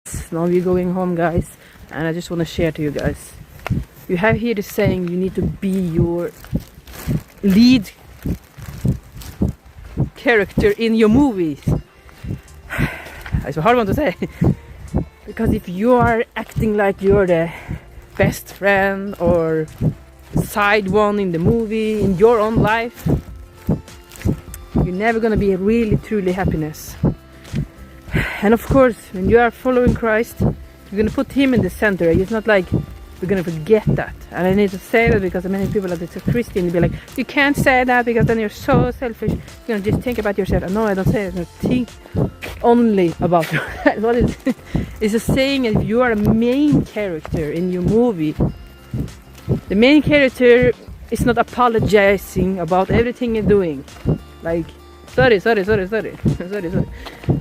Now we're going home, guys, and I just want to share to you guys. You have here the saying you need to be your lead character in your movies. It's a hard one to say. Because if you are acting like you're the best friend or side one in the movie, in your own life, you're never gonna be really truly happiness. And of course, when you are following Christ, you're gonna put Him in the center. It's not like we're gonna forget that. And I need to say that because many people that it's a Christian, they'll be like, you can't say that because then you're so selfish. You're gonna just think about yourself. No, I don't say it. I think only about yourself. What is it? It's a saying if you are a main character in your movie, the main character is not apologizing about everything you're doing. Like, sorry.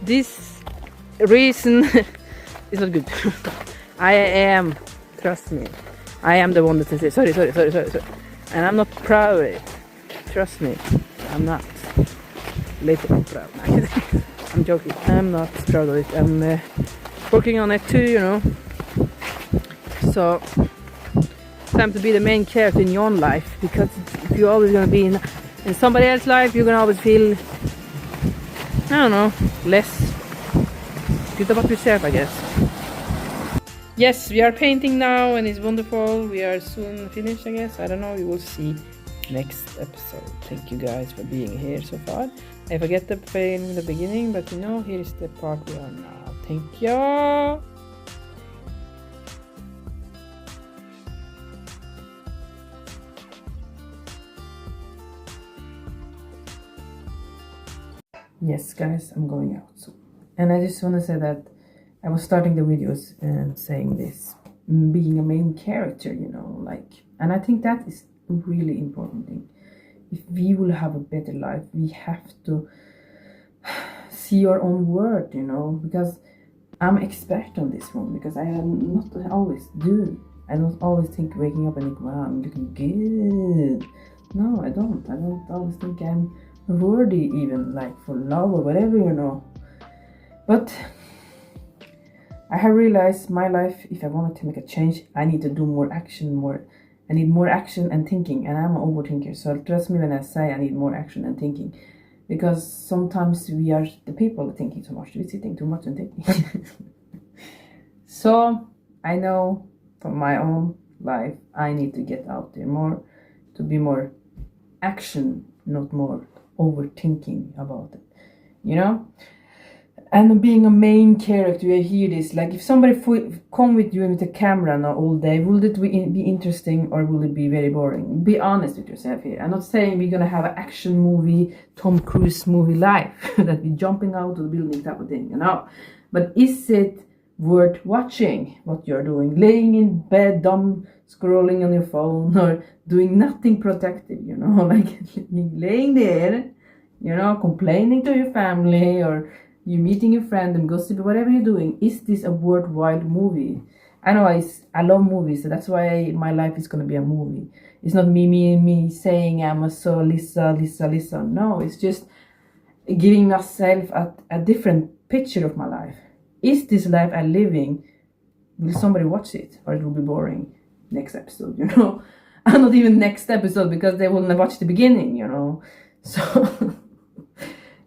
This reason is not good. I am, trust me, I am the one that says sorry. And I'm not proud of it. Trust me, I'm not. Later proud. I'm joking. I'm not proud of it. I'm working on it too, you know. So, time to be the main character in your own life, because if you're always gonna be in somebody else's life, you're gonna always feel, I don't know, less good about yourself, I guess. Yes, we are painting now and it's wonderful. We are soon finished, I guess. I don't know, we will see next episode. Thank you guys for being here so far. I forget the pain in the beginning, but you know, here is the part we are now. Thank you. Yes, guys, I'm going out soon. And I just want to say that I was starting the videos and saying this, being a main character, you know, like, and I think that is a really important thing. If we will have a better life, we have to see our own worth, you know, because I'm expert on this one, because I am not always do. I don't always think waking up and think, wow, I'm looking good. No, I don't always think I'm worthy, even like for love or whatever, you know. But I have realized my life, if I wanted to make a change, I need to do more action, I need more action and thinking, and I'm an overthinker, so trust me when I say I need more action and thinking, because sometimes we are the people thinking too much, we're sitting too much and thinking. So I know from my own life, I need to get out there more, to be more action, not more overthinking about it, you know. And being a main character, I hear this, like if somebody come with you with a camera now all day, will it be interesting or will it be very boring? Be honest with yourself here. I'm not saying we're gonna have an action movie, Tom Cruise movie life, that we're jumping out of the building type of thing, you know. But is it worth watching what you're doing? Laying in bed, dumb, scrolling on your phone, or doing nothing protective, you know, like laying there, you know, complaining to your family, or you meeting your friend and gossiping, whatever you're doing. Is this a worthwhile movie? I know I love movies, so that's why my life is gonna be a movie. It's not me saying I'm a so Lisa. No, it's just giving myself a different picture of my life. Is this life I'm living, will somebody watch it, or it will be boring next episode, you know? And not even next episode, because they will not watch the beginning, you know? So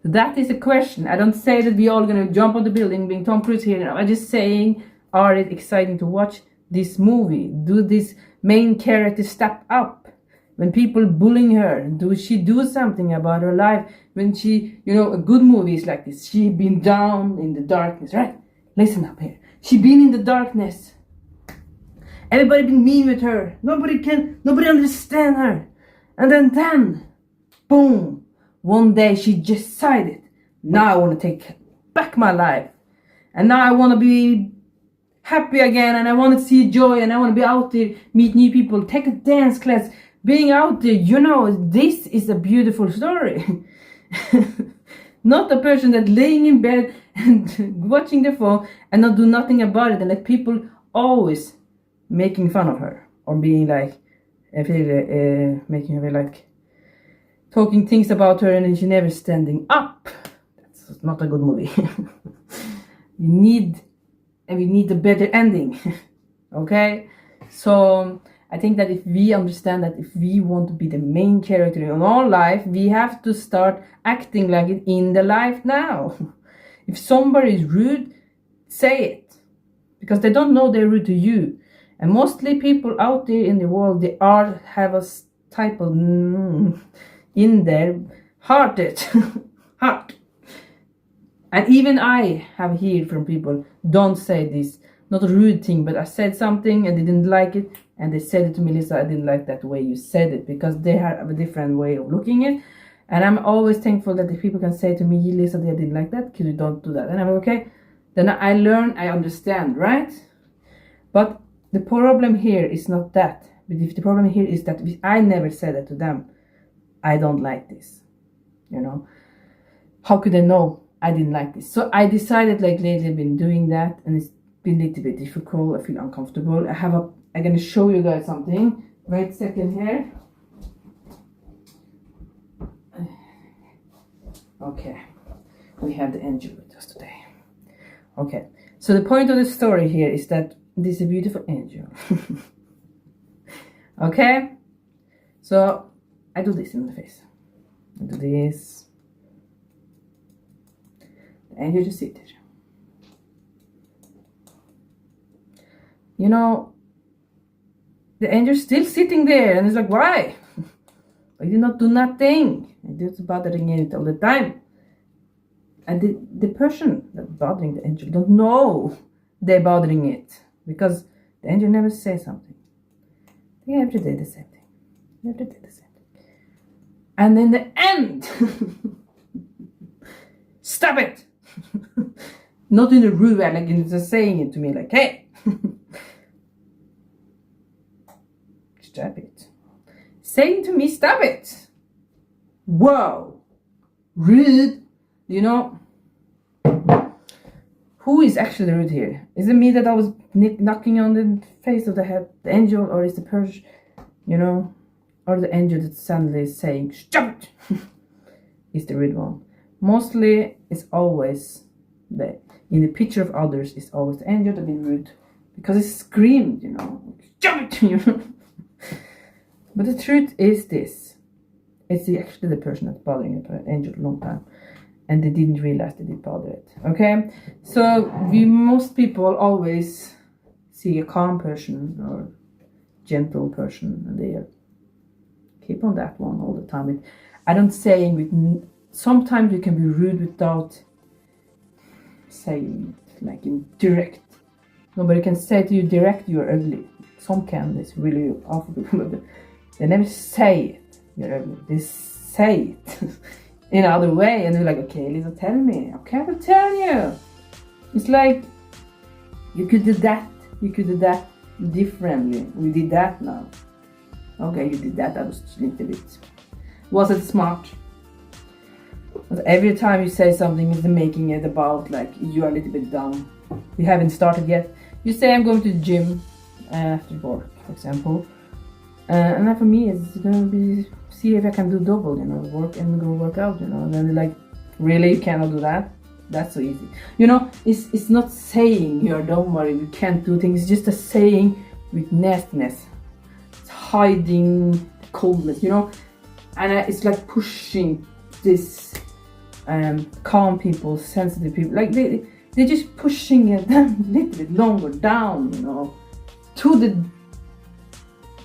that is a question. I don't say that we all gonna jump on the building being Tom Cruise here. I'm just saying, are it exciting to watch this movie? Do this main character step up? When people bullying her, do she do something about her life? When she, you know, a good movie is like this. She been down in the darkness, right? Listen up here. She been in the darkness. Everybody been mean with her. Nobody understand her. And then, boom. One day she decided, now I want to take back my life. And now I want to be happy again. And I want to see joy. And I want to be out there, meet new people, take a dance class. Being out there, you know, this is a beautiful story. Not a person that laying in bed and watching the phone and not do nothing about it. And like people always making fun of her. Or being like, making her like, talking things about her, and she never standing up. That's not a good movie. You need and we need a better ending. Okay, so I think that if we understand that if we want to be the main character in our life, we have to start acting like it in the life now. If somebody is rude, say it, because they don't know they're rude to you. And mostly people out there in the world, they have a type of in their hearted heart. And even I have heard from people, don't say this, not a rude thing, but I said something and they didn't like it, and they said it to Melissa, I didn't like that way you said it, because they have a different way of looking at it. And I'm always thankful that if people can say to me, Lisa, I didn't like that, could you don't do that? And I'm like, okay, then I learn, I understand, right? But the problem here is not that. But if the problem here is that I never said that to them, I don't like this, you know. How could I know I didn't like this? So I decided, like, lately I've been doing that, and it's been a little bit difficult. I feel uncomfortable. I'm gonna show you guys something. Wait a second here. Okay, we have the angel with us today. Okay, so the point of the story here is that this is a beautiful angel. Okay, so I do this in the face. I do this. The angel just sit there. You know, the angel's still sitting there, and it's like, why? I did not do nothing. I just bothering it all the time. And the person that's bothering the angel don't know they're bothering it, because the angel never says something. They every day the same thing. Every day the same thing. And in the end, stop it! Not in a rude way, like it's just saying it to me, like, hey, stop it. Saying to me, stop it. Whoa, rude. You know, who is actually rude here? Is it me that I was knocking on the face of the angel, or is the person, you know, or the angel that suddenly is saying, stop it, is the rude one? Mostly, it's always in the picture of others, it's always the angel that is rude, because it screamed, you know, stop it, you know. But the truth is this: it's actually the person that's bothering the angel a long time, and they didn't realize they did bother it. Okay, so most people always see a calm person or gentle person, and they keep on that one all the time. I don't say with. Sometimes you can be rude without saying it, like in direct. Nobody can say to you direct, you're ugly. Some can. It's really awful, but they never say it, you're ugly. They say it in another way, and they're like, okay, Lisa, tell me. Okay, I will tell you. It's like, you could do that. You could do that differently. We did that now. Okay, you did that. That was a little bit. Was it smart? But every time you say something, it's making it about like you are a little bit dumb. You haven't started yet. You say, I'm going to the gym after work, for example. And then for me, it's going to be, see if I can do double, you know, work and go work out, you know. And then they're like, really, you cannot do that? That's so easy. You know, it's not saying you're dumb or you can't do things. It's just a saying with nastiness. It's hiding coldness, you know. And it's like pushing this calm people, sensitive people. Like they're just pushing it a little bit longer down, you know, to the...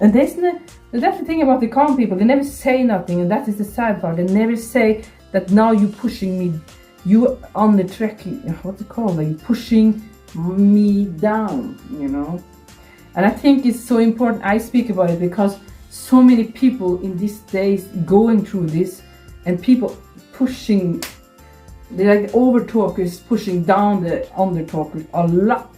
And that's the thing about the calm people. They never say nothing, and that is the sad part. They never say that now you're pushing me, you on the track, what's it called? Like you're pushing me down, you know. And I think it's so important I speak about it, because so many people in these days going through this, and people pushing, they're like over talkers pushing down the under talkers a lot.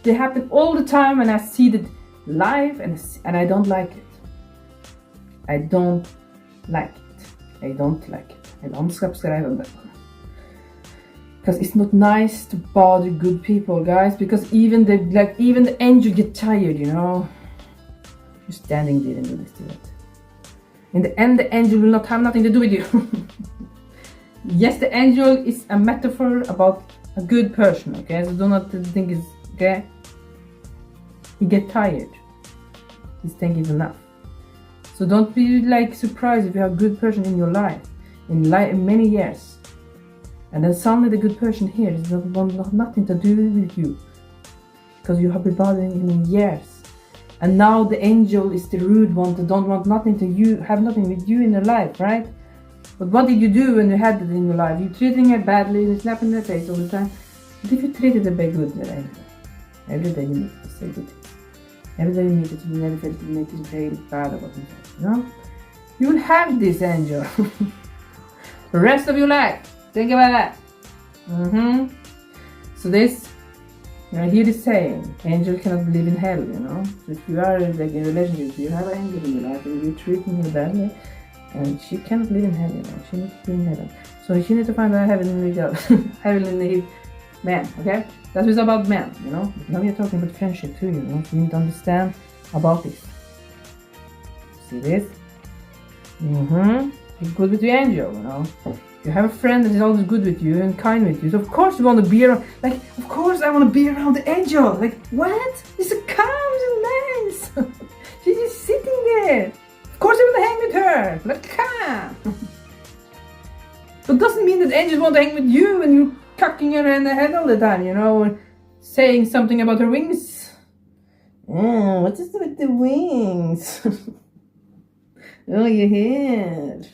They happen all the time, and I see that live, and I don't like it. I don't like it. I don't like it. I don't subscribe on that one. Because it's not nice to bother good people, guys. Because even the angel get tired, you know. You're standing there and you do it. In the end, the angel will not have nothing to do with you. Yes, the angel is a metaphor about a good person, okay? So do not think it's, okay? You get tired. This thing is enough. So don't be like surprised if you have a good person in your life, in many years. And then suddenly the good person here is not nothing to do with you. Because you have been bothering him in years. And now the angel is the rude one that don't want nothing to you, have nothing with you in your life, right? But what did you do when you had it in your life? You treating her badly, you slapping her face all the time. But if you treated her good, every day you need to say good things. Every day you need to never feel to make him feel bad about himself, you know? You will have this angel. The rest of your life. Think about that. So this, I hear this saying, angel cannot live in hell, you know? So if you are like in a relationship, you have an angel in your life and you're treating her badly, and she cannot live in hell, you know? She needs to be in heaven. So she needs to find a heavenly God, heavenly man, okay? That is about men, you know? Now we are talking about friendship too, you know? You need to understand about this. See this? Be good with the angel, you know? You have a friend that is always good with you and kind with you, so of course you want to be around, like, of course I want to be around the angel, like, what? It's so calm, so nice. She's just sitting there. Of course I want to hang with her, like, calm. But doesn't mean that angels want to hang with you and you're cocking her in the head all the time, you know, or saying something about her wings. What is it with the wings? Oh, your head.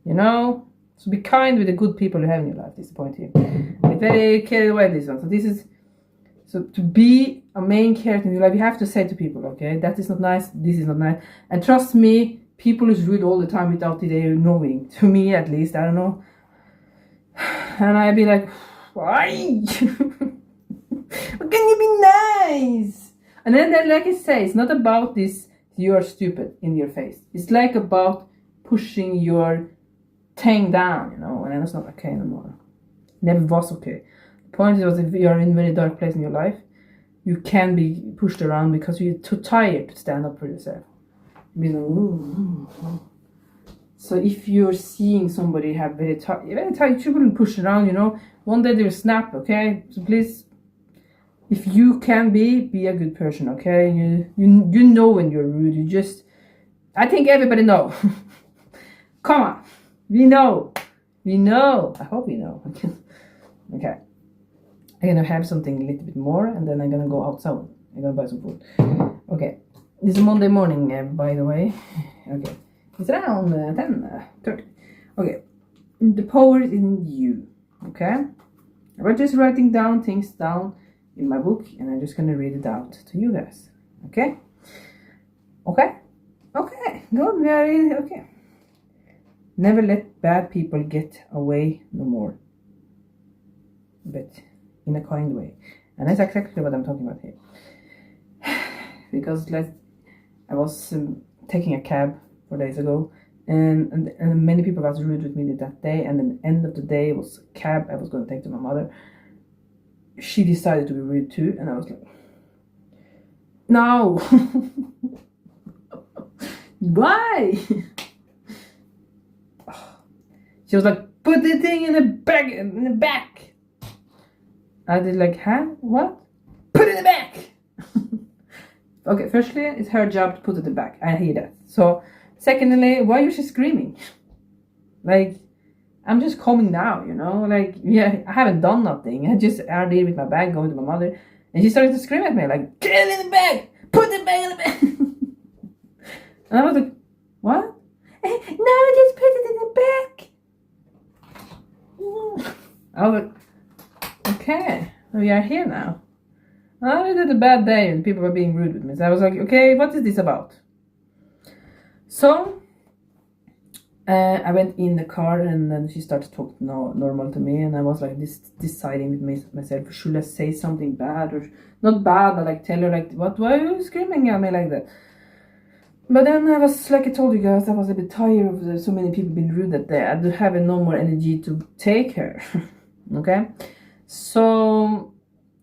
You know? So be kind with the good people you have in your life. This is the point here. Be very carried away this one. So this is, so to be a main character in your life, you have to say to people, okay, that is not nice, this is not nice. And trust me, people is rude all the time without they knowing. To me at least, I don't know. And I'd be like, why? How can you be nice? And then like I say, it's not about this, you're stupid in your face. It's like about pushing your thing down, you know, and it's not okay anymore. Never was okay. The point is, if you're in a very dark place in your life, you can be pushed around because you're too tired to stand up for yourself. You know, so if you're seeing somebody have very tight, you shouldn't push around, you know. One day they'll snap, okay? So please, if you can be a good person, okay? You know when you're rude. You just, I think everybody know. Come on. We know. I hope we know. Okay. I'm gonna have something a little bit more, and then I'm gonna go outside. I'm gonna buy some food. Okay. This is Monday morning, by the way. Okay. It's around 10:30. Okay. The power is in you. Okay. I was just writing down things down in my book, and I'm just gonna read it out to you guys. Okay. Good. Very okay. Never let bad people get away no more. But in a kind way. And that's exactly what I'm talking about here. Because I was taking a cab 4 days ago. And many people was rude with me that day. And then the end of the day was a cab I was going to take to my mother. She decided to be rude too. And I was like, no. Why? She was like, put the thing in the back. I did like, huh? What? Put it in the back. Okay, firstly, it's her job to put it in the back. I hear that. So, secondly, why is she screaming? Like, I'm just calming down, you know? Like, yeah, I haven't done nothing. I just are there with my bag going to my mother. And she started to scream at me, like, get it in the bag. Put the bag in the bag. And I was like, what? No, just put it in the back. I was like, okay, we are here now. I had a bad day and people were being rude with me. So I was like, okay, what is this about? So I went in the car and then she started talking normal to me. And I was like deciding with myself, should I say something bad or not bad, but like tell her like, why are you screaming at me like that? But then I was, like I told you guys, I was a bit tired of so many people being rude that day. I don't have no more energy to take her. Okay? So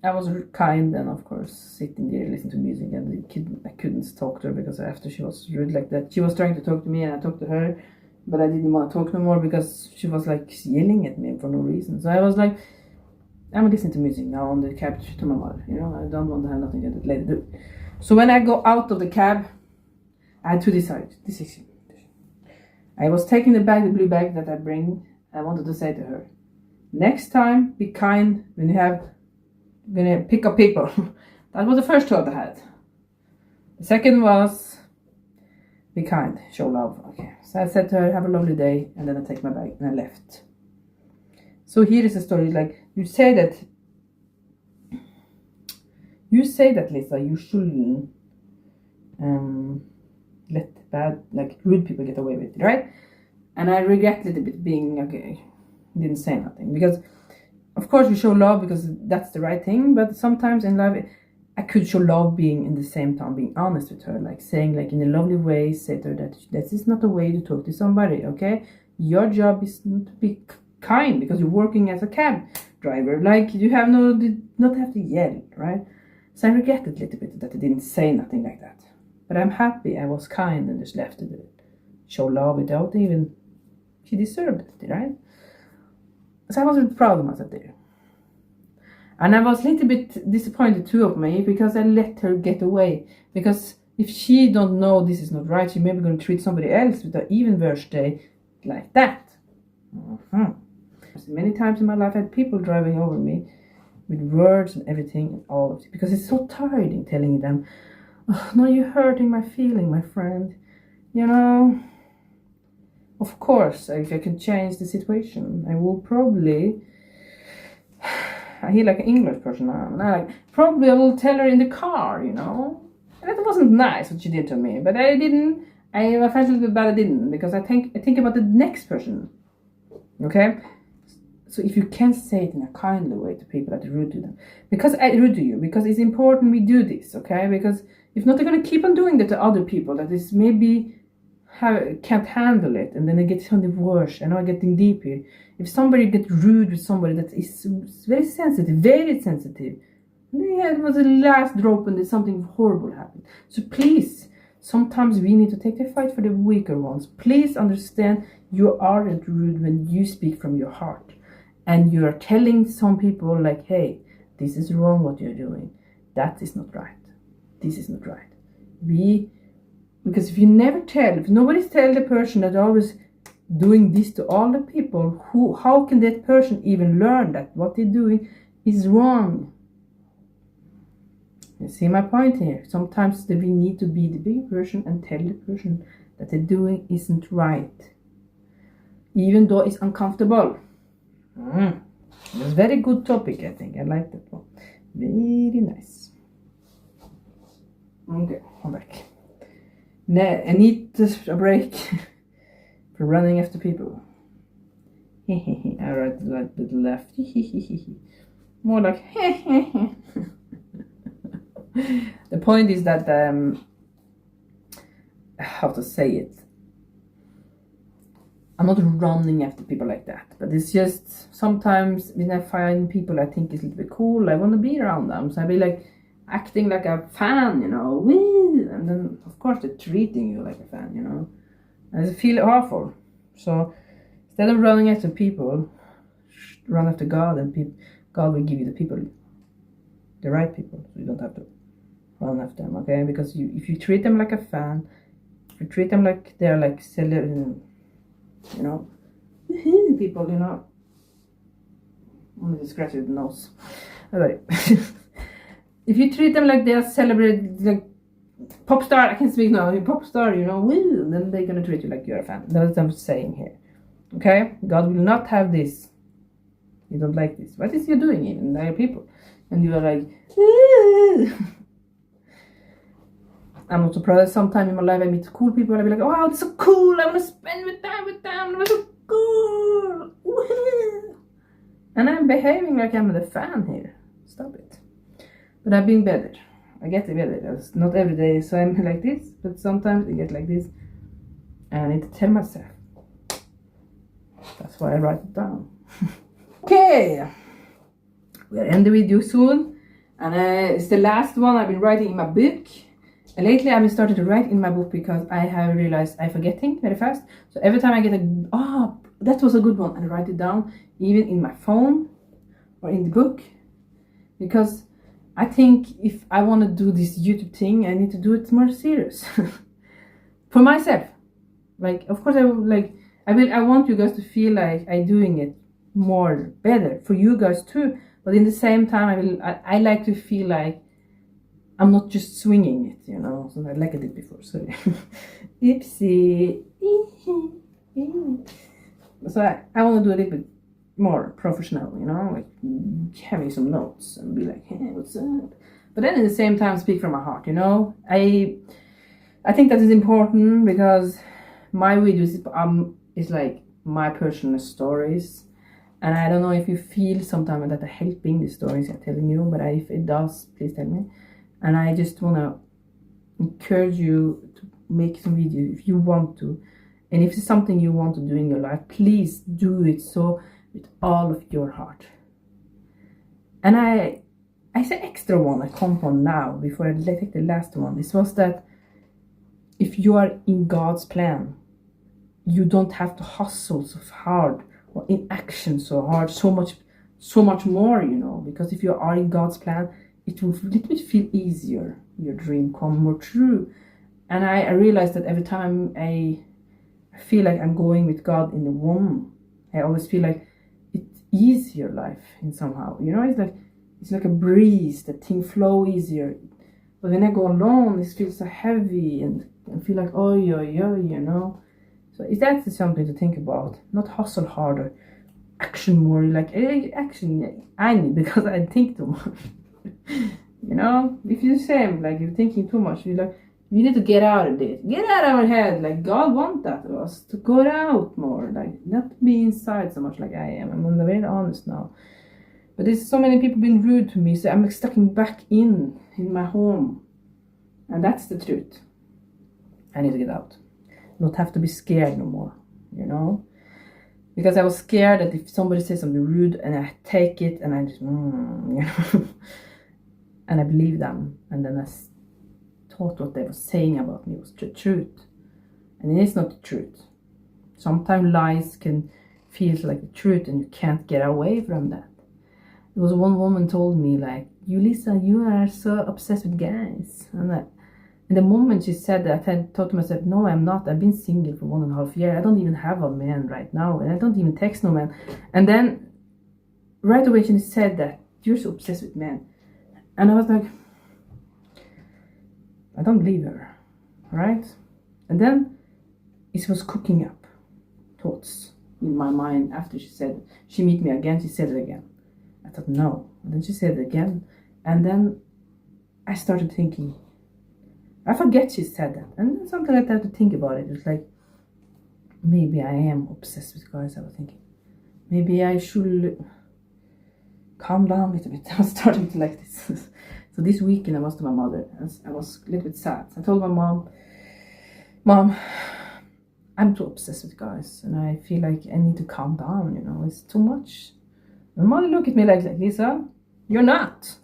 I was kind and of course sitting there listening to music, and I couldn't talk to her because after she was rude like that. She was trying to talk to me and I talked to her, but I didn't want to talk no more because she was like yelling at me for no reason. So I was like, I'm listening to music now on the cab to my mother. You know, I don't want to have nothing to later do. So when I go out of the cab, I had to decide. Decision. I was taking the bag, the blue bag that I bring. I wanted to say to her, next time, be kind when you pick up people. That was the first thought I had. The second was, be kind, show love. Okay. So I said to her, have a lovely day, and then I take my bag and I left. So here is a story, like, you say that, Lisa, you shouldn't let bad, like, rude people get away with it, right? And I regret a little bit being, okay, didn't say nothing. Because, of course, we show love because that's the right thing, but sometimes in life, I could show love being in the same time, being honest with her, like saying, like, in a lovely way, say to her that this is not a way to talk to somebody, okay? Your job is not to be kind because you're working as a cab driver. Like, you have not have to yell, right? So I regret it a little bit that I didn't say nothing like that. But I'm happy I was kind and just left it. Show love without even, she deserved it, right? So I was really proud of myself there. And I was a little bit disappointed too of me because I let her get away. Because if she don't know this is not right, she may be going to treat somebody else with an even worse day like that. Many times in my life I had people driving over me with words and everything and all of it. Because it's so tiring telling them, oh, no, you're hurting my feeling, my friend. You know, of course, if I can change the situation, I will probably, I hear like an English person now, probably I will tell her in the car, you know. And that wasn't nice what she did to me, but I felt a little bit bad I didn't, because I think about the next person, okay? So if you can say it in a kindly way to people that are rude to them, because I rude to you, because it's important we do this, okay? Because if not, they're going to keep on doing that to other people that is maybe can't handle it, and then it gets something worse. I know I'm getting deep here. If somebody gets rude with somebody that is very sensitive, it was the last drop and something horrible happened. So please, sometimes we need to take the fight for the weaker ones. Please understand you aren't rude when you speak from your heart. And you are telling some people like, hey, this is wrong what you're doing. That is not right. This is not right. Because if nobody's tell the person that always doing this to all the people, how can that person even learn that what they're doing is wrong? You see my point here? Sometimes we need to be the big person and tell the person that they're doing isn't right. Even though it's uncomfortable. It's a very good topic, I think. I like that one. Very nice. Okay, I'm back. I need a break for running after people. I write like the left. More like The point is that how to say it, I'm not running after people like that, but it's just sometimes when I find people I think is a little bit cool, I want to be around them, so I be like acting like a fan, you know, woo! And then of course they're treating you like a fan, you know, and I feel awful. So instead of running after people, run after God, and God will give you the right people, so you don't have to run after them, okay? Because if you treat them like a fan, if you treat them like they're like you know, people, you know, only to scratch the nose. Alright. If you treat them like they are celebrated, like pop star, I can speak now, pop star, you know, woo, then they're gonna treat you like you're a fan. That's what I'm saying here. Okay? God will not have this. You don't like this. What is you doing even? There are people. And you are like, woo. I'm also proud that sometime in my life I meet cool people and I be like, wow, it's so cool, I want to spend time with them, it's so cool. Woo-hoo. And I'm behaving like I'm the fan here. Stop it. But I've been better. I get better. It's not every day, so I'm like this, but sometimes I get like this. And I need to tell myself. That's why I write it down. Okay. We'll end the video soon. And it's the last one I've been writing in my book. And lately I've been starting to write in my book because I have realized I'm forgetting very fast. So every time I get that was a good one, and I write it down, even in my phone or in the book, because I think if I want to do this YouTube thing, I need to do it more serious for myself. Like, of course, I want you guys to feel like I'm doing it more better for you guys too. But in the same time, I like to feel like I'm not just swinging it, you know. So like I did before. Sorry, oopsie. So I want to do a little bit more professional, you know, like having some notes and be like, hey, what's up? But then at the same time, speak from my heart, you know. I think that is important because my videos is like my personal stories, and I don't know if you feel sometimes that are helping the stories I'm telling you, but if it does, please tell me. And I just want to encourage you to make some videos if you want to, and if it's something you want to do in your life, please do it so with all of your heart. And I say extra one I come on now before I take the last one. This was that if you are in God's plan, you don't have to hustle so hard or in action so hard, so much more, you know, because if you are in God's plan, it will a little bit feel easier. Your dream come more true. And I realized that every time I feel like I'm going with God in the one, I always feel like it's easier life in somehow, you know. It's like a breeze, that thing flow easier. But when I go alone, it feels so heavy and I feel like, oh, you know. So is that something to think about? Not hustle harder, action more. Like action, I need, because I think too much. You know, if you say like you're thinking too much, you're like, you need to get out of this, get out of our head. Like God wants that of us to go out more, like not be inside so much like I am. I'm very honest now. But there's so many people being rude to me, so I'm stuck back in my home, and that's the truth. I need to get out. Not have to be scared no more, you know, because I was scared that if somebody says something rude and I take it and I just you know, and I believe them, and then I thought what they were saying about me was the truth, and it is not the truth. Sometimes lies can feel like the truth and you can't get away from that. There was one woman told me like, you Lisa, you are so obsessed with guys. And the moment she said that, I thought to myself, no, I'm not. I've been single for 1.5 years. I don't even have a man right now, and I don't even text no man. And then right away she said that, you're so obsessed with men. And I was like, I don't believe her, right? And then it was cooking up thoughts in my mind after she said, she meet me again, she said it again. I thought, no. And then she said it again. And then I started thinking, I forget she said that. And then something like that to think about it. It's like, maybe I am obsessed with guys, I was thinking. Maybe I should calm down a little bit. I was starting to like this. So this weekend I was to my mother. I was a little bit sad. I told my Mom, I'm too obsessed with guys. And I feel like I need to calm down, you know. It's too much. My mother looked at me like, Lisa, you're not.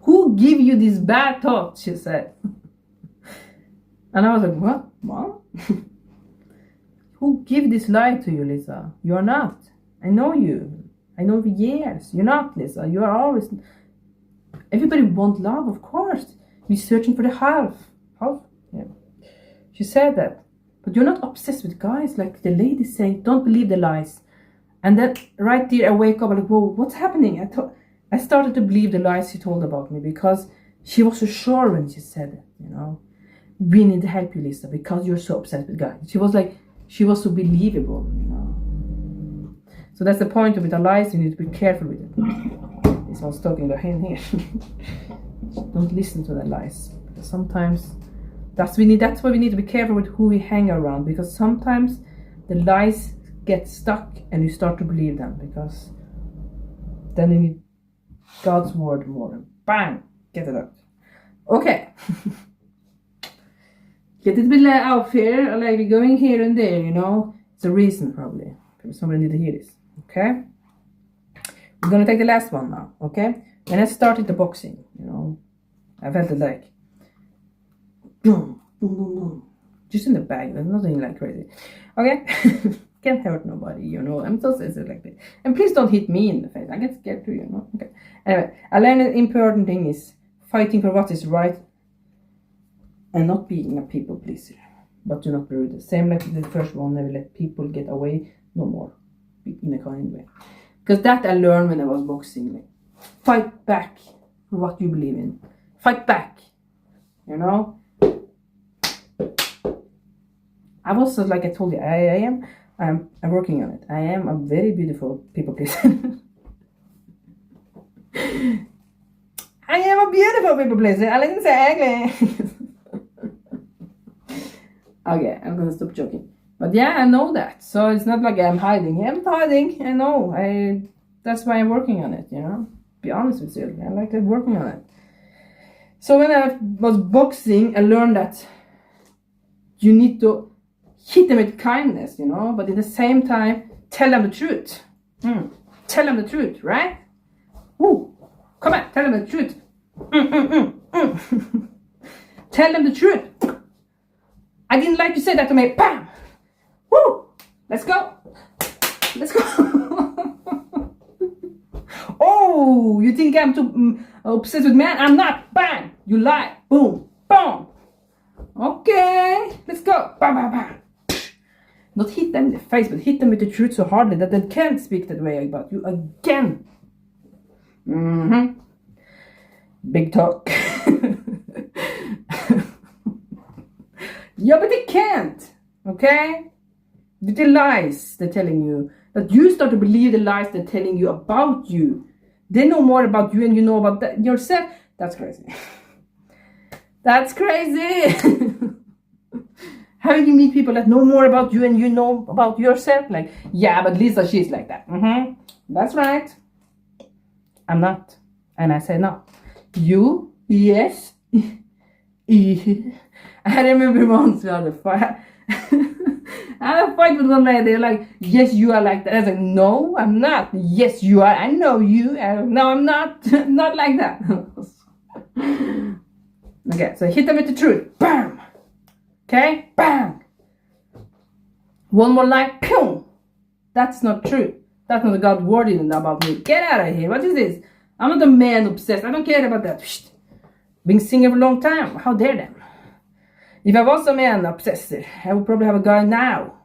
Who give you these bad thoughts, she said. And I was like, what, Mom? Who give this lie to you, Lisa? You're not. I know you. I know for years. You're not, Lisa. You are always... Everybody wants love, of course. You're searching for the half. Yeah. She said that. But you're not obsessed with guys. Like the lady saying, don't believe the lies. And then right there, I wake up, I'm like, whoa, what's happening? I started to believe the lies she told about me, because she was so sure when she said it, you know. We need to help you, Lisa, because you're so obsessed with guys. She was so believable, you know. So that's the point of it. The lies, you need to be careful with it. This one's talking about him here. Don't listen to the lies. Because sometimes that's why we need to be careful with who we hang around, because sometimes the lies get stuck and you start to believe them, because then you need God's word more. Bang! Get it out. Okay. Get it a bit out here, like we're going here and there, you know. It's a reason, probably. Somebody need to hear this. Okay? We're gonna take the last one now, okay? When I started the boxing, you know, I felt it like boom, boom, boom, boom. Just in the bag, there's nothing like crazy. Okay? can't hurt nobody, you know. I'm so sensitive like that. And please don't hit me in the face. I get scared too, you know. Okay. Anyway, I learned the important thing is fighting for what is right and not being a people pleaser. But do not be rude. Same like the first one, never let people get away no more. In a kind way. Because that I learned when I was boxing. Like, fight back for what you believe in. Fight back. You know? I was like I told you, I'm working on it. I am a very beautiful people pleaser. I am a beautiful people pleaser. I didn't say ugly. Okay, I'm gonna stop joking. But yeah, I know that. So it's not like I'm hiding. Yeah, I'm not hiding. I know. That's why I'm working on it, you know? Be honest with you. I like working on it. So when I was boxing, I learned that you need to hit them with kindness, you know, but at the same time, tell them the truth. Tell them the truth, right? Ooh, come on, tell them the truth. Tell them the truth. I didn't like you say that to me. Bam! Woo! Let's go. Let's go. Oh, you think I'm too obsessed with men? I'm not. Bang! You lie. Boom. Boom. Okay. Let's go. Bam, bam, bam. Not hit them in the face, but hit them with the truth so hardly that they can't speak that way about you again. Big talk. Yeah, but they can't. Okay? With the lies they're telling you. That you start to believe the lies they're telling you about you. They know more about you and you know about yourself. That's crazy. That's crazy. How do you meet people that know more about you and you know about yourself? Like, yeah, but Lisa, she's like that. That's right. I'm not. And I say no. You? Yes. I remember once we had a fight. I had a fight with one lady. They're like, yes, you are like that. I was like, no, I'm not. Yes, you are. I know you. No, I'm not. Not like that. Okay, so hit them with the truth. Bam. Okay, bang. One more lie. Pew. That's not true. That's not God's word about me. Get out of here. What is this? I'm not a man obsessed. I don't care about that. Been single for a long time. How dare them? If I was a man obsessed, I would probably have a guy now.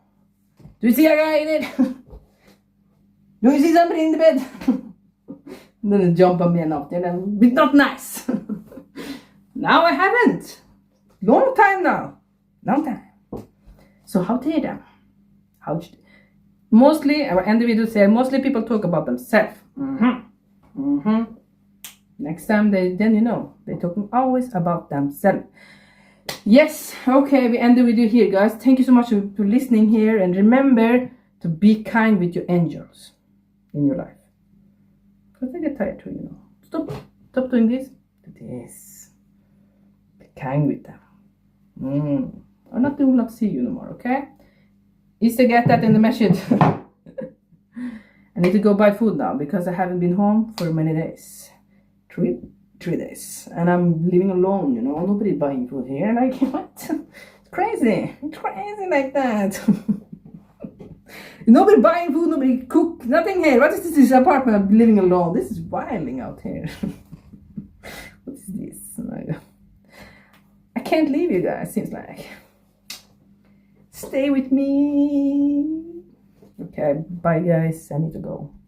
Do you see a guy in it? Do you see somebody in the bed? Then jump on me and up there. It's not nice. Now I haven't. Long time now. Long time. So how dare them? Mostly, I will end the video saying mostly people talk about themselves. Next time then you know they're talking always about themselves. Yes, okay, we end the video here, guys. Thank you so much for listening here, and remember to be kind with your angels in your life. Because they get tired too, you know. Stop doing this. Do this. Be kind with them. Or not, they will not see you no more, okay? Is to get that in the message. I need to go buy food now because I haven't been home for many days. Three days. And I'm living alone, you know. Nobody buying food here. Like, what? It's crazy. It's crazy like that. Nobody buying food, nobody cook, nothing here. What is this apartment? I'm living alone. This is wilding out here. What is this? I can't leave you guys, seems like. Stay with me. Okay, bye guys. I need to go.